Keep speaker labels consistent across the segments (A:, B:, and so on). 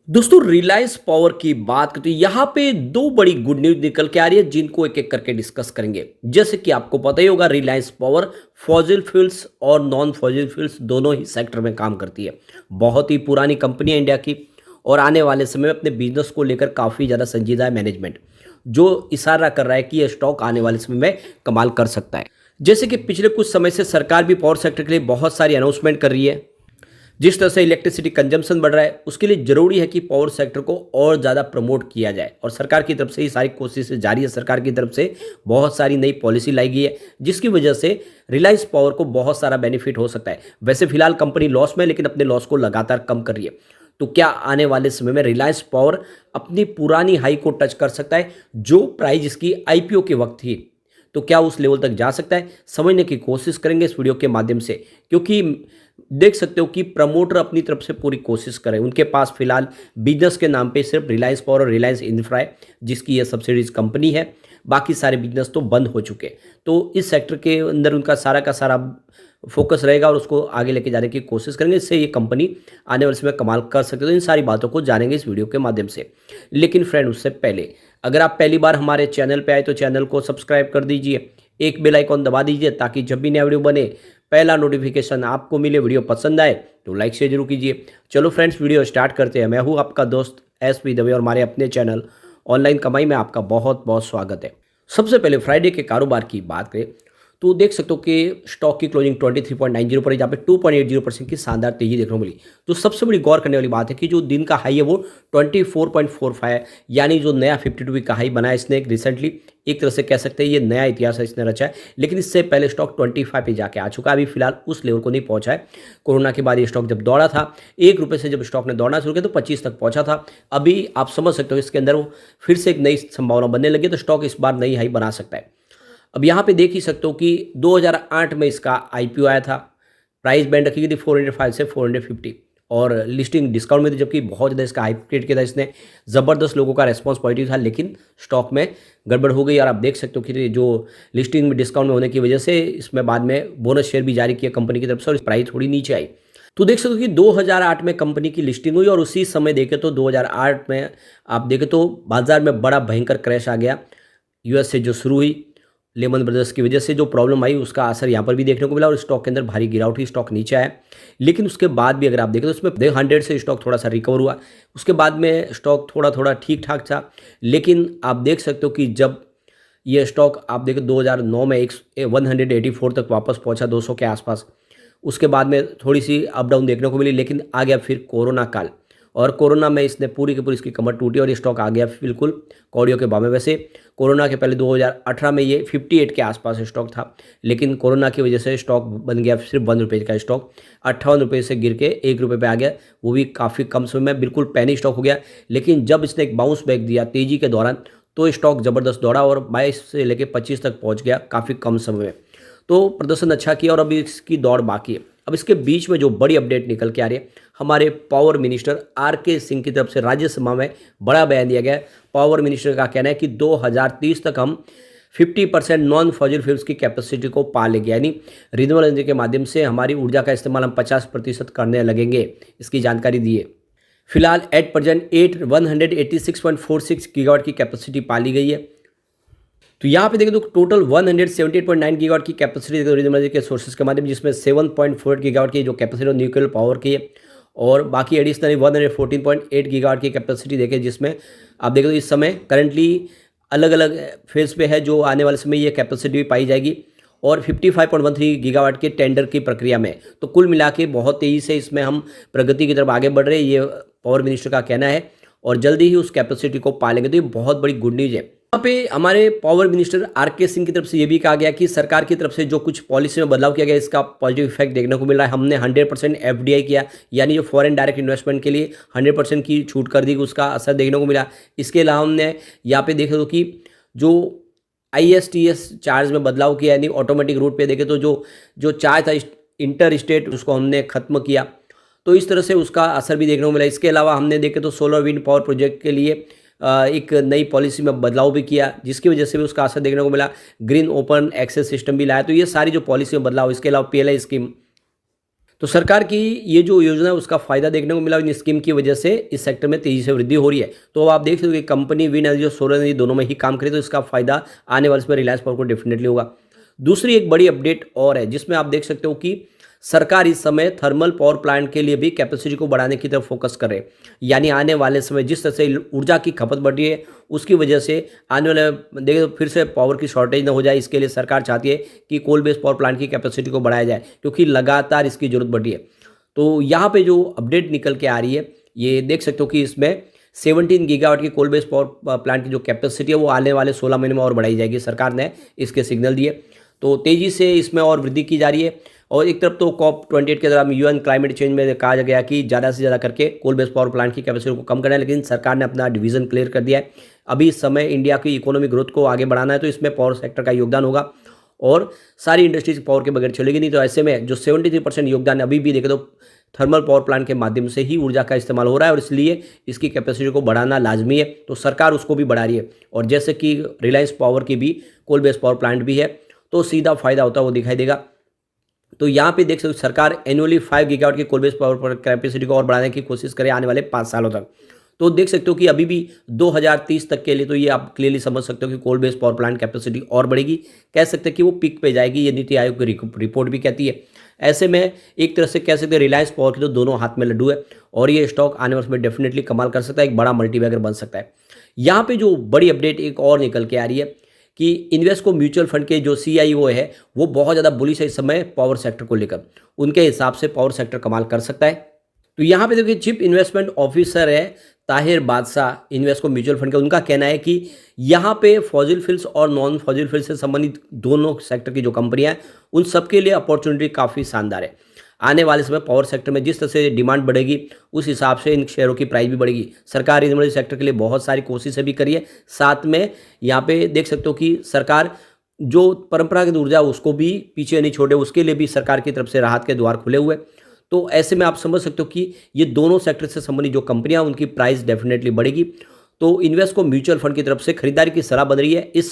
A: दोस्तों रिलायंस पावर की बात करते हैं यहाँ पे दो बड़ी गुड न्यूज निकल के आ रही है जिनको एक एक करके डिस्कस करेंगे। जैसे कि आपको पता ही होगा रिलायंस पावर फॉसिल फ्यूल्स और नॉन फॉसिल फ्यूल्स दोनों ही सेक्टर में काम करती है। बहुत ही पुरानी कंपनी है इंडिया की और आने वाले समय में अपने बिजनेस को लेकर काफ़ी ज़्यादा संजीदा है मैनेजमेंट, जो इशारा कर रहा है कि यह स्टॉक आने वाले समय में कमाल कर सकता है। जैसे कि पिछले कुछ समय से सरकार भी पावर सेक्टर के लिए बहुत सारी अनाउंसमेंट कर रही है। जिस तरह से इलेक्ट्रिसिटी कंजम्पशन बढ़ रहा है उसके लिए ज़रूरी है कि पावर सेक्टर को और ज़्यादा प्रमोट किया जाए और सरकार की तरफ से ही सारी कोशिशें जारी है। सरकार की तरफ से बहुत सारी नई पॉलिसी लाई गई है जिसकी वजह से रिलायंस पावर को बहुत सारा बेनिफिट हो सकता है। वैसे फिलहाल कंपनी लॉस में, लेकिन अपने लॉस को लगातार कम कर रही है। तो क्या आने वाले समय में रिलायंस पावर अपनी पुरानी हाई को टच कर सकता है जो प्राइस इसकी आईपीओ के वक्त थी? तो क्या उस लेवल तक जा सकता है, समझने की कोशिश करेंगे इस वीडियो के माध्यम से। क्योंकि देख सकते हो कि प्रमोटर अपनी तरफ से पूरी कोशिश कर रहे हैं। उनके पास फिलहाल बिजनेस के नाम पे सिर्फ रिलायंस पावर और रिलायंस इंफ्रा है जिसकी ये सब्सिडीज कंपनी है। बाकी सारे बिजनेस तो बंद हो चुके हैं। तो इस सेक्टर के अंदर उनका सारा का सारा फोकस रहेगा और उसको आगे लेके जाने की कोशिश करेंगे। इससे ये कंपनी आने वाले समय कमाल कर सकते हो। इन सारी बातों को जानेंगे इस वीडियो के माध्यम से। लेकिन फ्रेंड उससे पहले अगर आप पहली बार हमारे चैनल पे आए तो चैनल को सब्सक्राइब कर दीजिए, एक बेल आइकॉन दबा दीजिए ताकि जब भी नया वीडियो बने पहला नोटिफिकेशन आपको मिले। वीडियो पसंद आए तो लाइक शेयर जरूर कीजिए। चलो फ्रेंड्स वीडियो स्टार्ट करते हैं। मैं हूँ आपका दोस्त एसपी दवे और हमारे अपने चैनल ऑनलाइन कमाई में आपका बहुत बहुत स्वागत है। सबसे पहले फ्राइडे के कारोबार की बात करें तो देख सकते हो कि स्टॉक की क्लोजिंग 23.90 पर है जहाँ पे 2.80% की शानदार तेजी देखने को मिली। तो सबसे बड़ी गौर करने वाली बात है कि जो दिन का हाई है वो 24.45 है, यानी जो नया 52 वीक का हाई बनाया इसने रिसेंटली। एक तरह से कह सकते हैं ये नया इतिहास है इसने रचा है। लेकिन इससे पहले स्टॉक 25 पे जाके आ चुका है। अभी फिलहाल उस लेवल को नहीं पहुंचा है। कोरोना के बाद ये स्टॉक जब दौड़ा था ₹1 से, जब स्टॉक ने दौड़ना शुरू किया तो 25 तक पहुंचा था। अभी आप समझ सकते हो इसके अंदर वो फिर से एक नई संभावना बनने लगी, तो स्टॉक इस बार नई हाई बना सकता है। अब यहाँ पे देख ही सकते हो कि 2008 में इसका आईपीओ आया था। प्राइस बैंड रखी गई थी 405 से 450 और लिस्टिंग डिस्काउंट में थी, जबकि बहुत ज़्यादा इसका हाइप क्रिएट किया था इसने। ज़बरदस्त लोगों का रेस्पॉन्स पॉजिटिव था, लेकिन स्टॉक में गड़बड़ हो गई और आप देख सकते हो कि जो लिस्टिंग में डिस्काउंट में होने की वजह से इसमें बाद में बोनस शेयर भी जारी किया कंपनी की तरफ से और प्राइस थोड़ी नीचे आई। तो देख सकते हो कि 2008 में कंपनी की लिस्टिंग हुई और उसी समय देखें तो 2008 में आप देखें तो बाजार में बड़ा भयंकर क्रैश आ गया। यूएस से जो शुरू हुई लेमन ब्रदर्स की वजह से जो प्रॉब्लम आई उसका असर यहाँ पर भी देखने को मिला और स्टॉक के अंदर भारी गिरावट हुई, स्टॉक नीचे आया। लेकिन उसके बाद भी अगर आप देखें तो उसमें 100 से स्टॉक थोड़ा सा रिकवर हुआ। उसके बाद में स्टॉक थोड़ा थोड़ा ठीक ठाक था। लेकिन आप देख सकते हो कि जब ये स्टॉक आप देखें 2009 में 184 तक वापस पहुंचा, 200 के आसपास। उसके बाद में थोड़ी सी अप डाउन देखने को मिली, लेकिन आ गया फिर कोरोना काल और कोरोना में इसने पूरी की पूरी इसकी कमर टूटी और ये स्टॉक आ गया बिल्कुल कौड़ियों के भाव में। वैसे कोरोना के पहले 2018 में ये 58 के आसपास स्टॉक था, लेकिन कोरोना की वजह से स्टॉक बन गया सिर्फ ₹1 का स्टॉक। ₹58 से गिर के ₹1 पे आ गया, वो भी काफ़ी कम समय में, बिल्कुल पैनिक स्टॉक हो गया। लेकिन जब इसने एक बाउंस बैक दिया तेज़ी के दौरान तो स्टॉक ज़बरदस्त दौड़ा और 22 से लेकर 25 तक पहुँच गया काफ़ी कम समय में। तो प्रदर्शन अच्छा किया और अभी इसकी दौड़ बाकी है। अब इसके बीच में जो बड़ी अपडेट निकल के आ रही है, हमारे पावर मिनिस्टर आरके सिंह की तरफ से राज्यसभा में बड़ा बयान दिया गया है। पावर मिनिस्टर का कहना है कि 2030 तक हम 50% नॉन फॉसिल फ्यूल्स की कैपेसिटी को पा लेंगे, यानी रिन्यूएबल एनर्जी के माध्यम से हमारी ऊर्जा का इस्तेमाल हम 50% करने लगेंगे। इसकी जानकारी दी है। फिलहाल एट प्रेजेंट 186.46 गीगावाट की कैपेसिटी पा ली गई है। तो यहाँ पे देखें तो टोटल 178.9 गीगावाट की कैपेसिटी रिन्यूएबल एनर्जी के सोर्सेज के माध्यम, जिसमें 7.48 गीगावाट की जो कैपेसिटी न्यूक्लियर पावर की है और बाकी एडिशनली 114.8 गीगावाट की कैपेसिटी देखें, जिसमें आप देखें तो इस समय करंटली अलग अलग फेज पे है। जो आने वाले समय ये कैपेसिटी भी पाई जाएगी और 55.13 गीगावाट के टेंडर की प्रक्रिया में। तो कुल मिला के बहुत तेज़ी से इसमें हम प्रगति की तरफ आगे बढ़ रहे हैं, ये पावर मिनिस्टर का कहना है और जल्दी ही उस कैपेसिटी को पा लेंगे। तो ये बहुत बड़ी गुड न्यूज़ है। यहाँ पे हमारे पावर मिनिस्टर आरके सिंह की तरफ से ये भी कहा गया कि सरकार की तरफ से जो कुछ पॉलिसी में बदलाव किया गया इसका पॉजिटिव इफेक्ट देखने को मिल रहा है। हमने 100% एफडीआई किया, यानी जो फॉरेन डायरेक्ट इन्वेस्टमेंट के लिए 100% की छूट कर दी, उसका असर देखने को मिला। इसके अलावा हमने यहाँ पे देखे तो कि जो आईएसटीएस चार्ज में बदलाव किया, यानी ऑटोमेटिक रूट पे देखे तो जो चार्ज था इंटर स्टेट उसको हमने खत्म किया, तो इस तरह से उसका असर भी देखने को मिला। इसके अलावा हमने देखे तो सोलर विंड पावर प्रोजेक्ट के लिए एक नई पॉलिसी में बदलाव भी किया, जिसकी वजह से भी उसका असर देखने को मिला। ग्रीन ओपन एक्सेस सिस्टम भी लाया। तो ये सारी जो पॉलिसी में बदलाव, इसके अलावा पीएलआई स्कीम, तो सरकार की ये जो योजना है उसका फायदा देखने को मिला, इन स्कीम की वजह से इस सेक्टर में तेजी से वृद्धि हो रही है। तो आप देख सकते हो कि कंपनी विंड एनर्जी और सोलर एनर्जी दोनों में ही काम करे, तो इसका फायदा आने वाले समय रिलायंस पावर को डेफिनेटली होगा। दूसरी एक बड़ी अपडेट और है जिसमें आप देख सकते हो कि सरकार इस समय थर्मल पावर प्लांट के लिए भी कैपेसिटी को बढ़ाने की तरफ फोकस कर रहे हैं। यानी आने वाले समय जिस तरह से ऊर्जा की खपत बढ़ रही है उसकी वजह से आने वाले देखिए फिर से पावर की शॉर्टेज ना हो जाए, इसके लिए सरकार चाहती है कि कोल बेस्ड पावर प्लांट की कैपेसिटी को बढ़ाया जाए, क्योंकि लगातार इसकी जरूरत बढ़ रही है। तो यहाँ पे जो अपडेट निकल के आ रही है ये देख सकते हो कि इसमें 17 गीगावाट की कोल बेस्ड पावर प्लांट की जो कैपेसिटी है वो आने वाले 16 महीने में और बढ़ाई जाएगी। सरकार ने इसके सिग्नल दिए, तो तेजी से इसमें और वृद्धि की जा रही है। और एक तरफ तो COP28 के दौरान यूएन क्लाइमेट चेंज में कहा गया कि ज़्यादा से ज़्यादा करके कोल बेस्ड पावर प्लांट की कैपेसिटी को कम करना है, लेकिन सरकार ने अपना डिवीजन क्लियर कर दिया है। अभी इस समय इंडिया की इकोनॉमिक ग्रोथ को आगे बढ़ाना है, तो इसमें पावर सेक्टर का योगदान होगा और सारी इंडस्ट्रीज पावर के बगैर चलेगी नहीं। तो ऐसे में जो 73% योगदान अभी भी देखें तो थर्मल पावर प्लांट के माध्यम से ही ऊर्जा का इस्तेमाल हो रहा है, और इसलिए इसकी कैपेसिटी को बढ़ाना लाजमी है। तो सरकार उसको भी बढ़ा रही है, और जैसे कि रिलायंस पावर की भी कोल बेस्ड पावर प्लांट भी है, तो सीधा फायदा होता है वो दिखाई देगा। तो यहाँ पे देख सकते हो सरकार एनुअली 5 गीगावाट की कोल बेस्ड पावर कैपेसिटी को और बढ़ाने की कोशिश करे आने वाले 5 सालों तक। तो देख सकते हो कि अभी भी 2030 तक के लिए तो ये आप क्लियरली समझ सकते हो कि coal based power plant capacity और बढ़ेगी। कह सकते हैं कि वो पीक पे जाएगी, ये नीति आयोग की रिपोर्ट भी कहती है। ऐसे में एक तरह से कह सकते हैं रिलायंस पावर की तो दोनों हाथ में लड्डू है, और ये स्टॉक आने वाले समय डेफिनेटली कमाल कर सकता है, एक बड़ा मल्टीबैगर बन सकता है। यहाँ पे जो बड़ी अपडेट एक और निकल के आ रही है कि इन्वेस्को म्यूचुअल फंड के जो CIO है वो बहुत ज़्यादा बुलिश है इस समय पावर सेक्टर को लेकर। उनके हिसाब से पावर सेक्टर कमाल कर सकता है। तो यहाँ पे देखिए चीफ इन्वेस्टमेंट ऑफिसर है ताहिर बादशाह इन्वेस्को म्यूचुअल फंड के, उनका कहना है कि यहाँ पे फॉसिल फ्यूल्स और नॉन फॉसिल फ्यूल्स से संबंधित दोनों सेक्टर की जो कंपनियां हैं उन सबके लिए अपॉर्चुनिटी काफ़ी शानदार है। आने वाले समय पावर सेक्टर में जिस तरह से डिमांड बढ़ेगी उस हिसाब से इन शेयरों की प्राइस भी बढ़ेगी। सरकार इन सेक्टर के लिए बहुत सारी कोशिशें भी करी है। साथ में यहाँ पे देख सकते हो कि सरकार जो परंपरागत ऊर्जा उसको भी पीछे नहीं छोड़े, उसके लिए भी सरकार की तरफ से राहत के द्वार खुले हुए। तो ऐसे में आप समझ सकते हो कि ये दोनों सेक्टर से संबंधित जो कंपनियां उनकी प्राइस डेफिनेटली बढ़ेगी। तो इन्वेस्को म्यूचुअल फंड की तरफ से खरीदारी की सलाह बन रही है। इस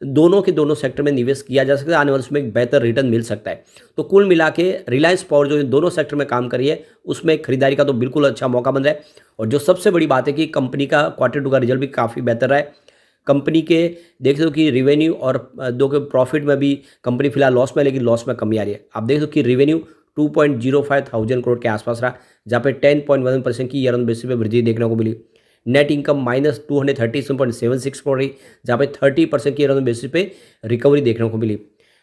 A: दोनों के दोनों सेक्टर में निवेश किया जा सकता है, आने वाले समय एक बेहतर रिटर्न मिल सकता है। तो कुल मिला के रिलायंस पावर जो इन दोनों सेक्टर में काम कर रही है उसमें खरीदारी का तो बिल्कुल अच्छा मौका बन रहा है। और जो सबसे बड़ी बात है कि कंपनी का Q2 का रिजल्ट भी काफ़ी बेहतर रहा है। कंपनी के देख सकते हो कि रेवेन्यू और दो के प्रॉफिट में भी कंपनी फिलहाल लॉस में, लेकिन लॉस में कमी आ रही है। आप देख सकते हो कि रेवेन्यू 2.05 थाउजेंड करोड़ के आसपास रहा, जहाँ पे 10.1% की ईयर ऑन बेसिस पे वृद्धि देखने को मिली। नेट इनकम -237.76 करोड़ रही, जहाँ पे 30% की ईयर ऑन बेसिस पे रिकवरी देखने को मिली।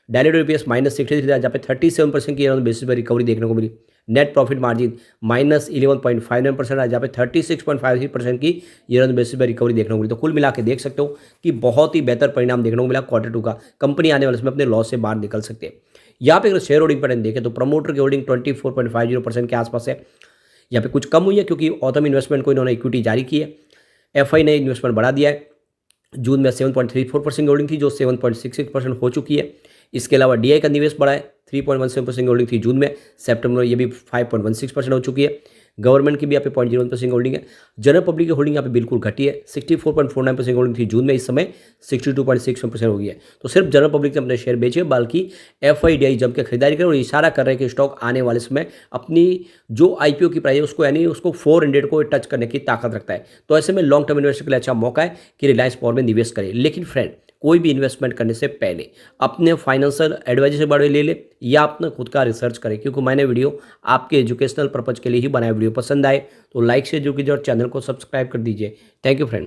A: डायरेक्ट EPS -63 था, जहाँ पे 37% की ईयर ऑन बेसिस पे रिकवरी देखने को मिली। नेट प्रॉफिट मार्जिन -11.59% रहा, जहाँ पे 36.53% की ईयर ऑन बेसिस पे रिकवरी देखने को मिली। तो कुल मिला के देख सकते हो कि बहुत ही बेहतर परिणाम देखने को मिला Q2 का। कंपनी आने वाले समय अपने लॉस से बाहर निकल सकती है। यहाँ पे अगर शेयर होल्डिंग पैटर्न देखें तो प्रमोटर की होल्डिंग 24.50% के आसपास है। यहाँ पे कुछ कम हुई है क्योंकि ऑथम इन्वेस्टमेंट को इन्होंने इक्विटी जारी की है। FI ने इन्वेस्टमेंट बढ़ा दिया है। जून में 7.34% होल्डिंग थी जो 7.66% हो चुकी है। इसके अलावा DI का निवेश बढ़ा है, 3.17% होल्डिंग थी जून में, सितंबर में ये भी 5.16% हो चुकी है। गवर्नमेंट की भी यहाँ पे 0.01% होल्डिंग है। जनरल पब्लिक की होल्डिंग यहाँ पे बिल्कुल घटी है, 64.49% होल्डिंग थी जून में, इस समय 62.61% हो गई है। तो सिर्फ जनरल पब्लिक ने अपने शेयर बेचे, बाकी FI DI जम के खरीदारी करे और इशारा कर रहे हैं कि स्टॉक आने वाले समय अपनी जो IPO की प्राइस है उसको यानी उसको 400 को टच करने की ताकत रखता है। तो ऐसे में लॉन्ग टर्म इन्वेस्टर के लिए अच्छा मौका है कि रिलायंस पावर में निवेश करें। लेकिन फ्रेंड, कोई भी इन्वेस्टमेंट करने से पहले अपने फाइनेंशियल एडवाइजर से बड़े ले ले या अपना खुद का रिसर्च करें, क्योंकि मैंने वीडियो आपके एजुकेशनल पर्पज के लिए ही बनाया। वीडियो पसंद आए तो लाइक से जुड़ कीजिए और चैनल को सब्सक्राइब कर दीजिए। Thank you friend.